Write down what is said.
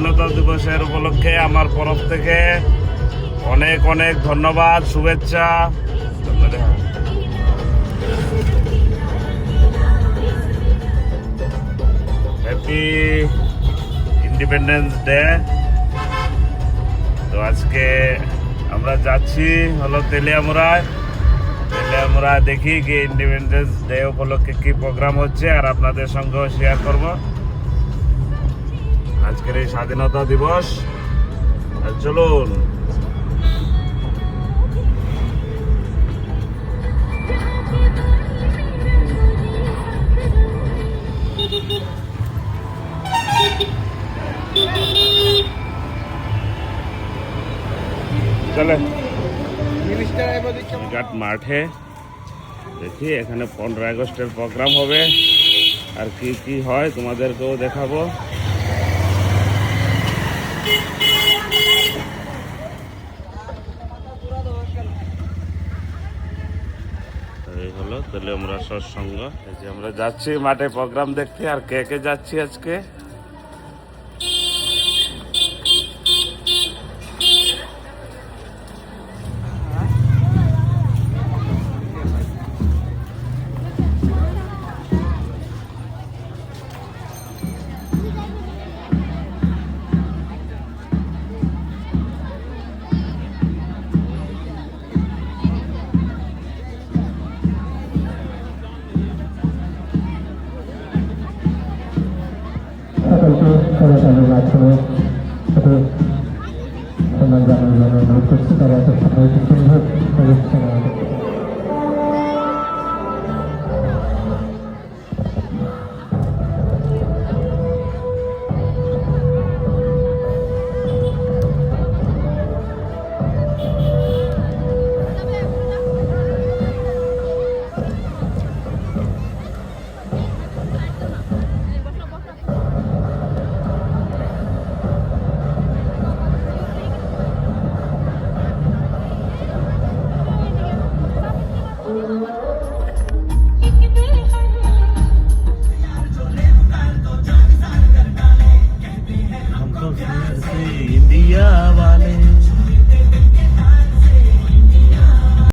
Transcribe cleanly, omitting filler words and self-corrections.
স্বাধীনতা দিবসের উপলক্ষে আমার তরফ থেকে অনেক অনেক ধন্যবাদ, শুভেচ্ছা। Happy independence day. তো আজকে আমরা যাচ্ছি হলো তেলিয়ামুড়ায়। দেখি কি ইন্ডিপেন্ডেন্স ডে উপলক্ষে কি প্রোগ্রাম হচ্ছে, আর আপনাদের সঙ্গেও শেয়ার করব আজকের এই স্বাধীনতা দিবস। আর চলুন। চলে ঘাট মাঠে দেখি, এখানে 15 আগস্টের প্রোগ্রাম হবে, আর কি কি হয় তোমাদেরকেও দেখাবো। এই হলো তেলিয়ামুড়া সৎসঙ্গ। এই যে আমরা যাচ্ছি মাঠে প্রোগ্রাম দেখতে। আর কে কে যাচ্ছি আজকে, সকলকে শুভেচ্ছা জানাচ্ছি।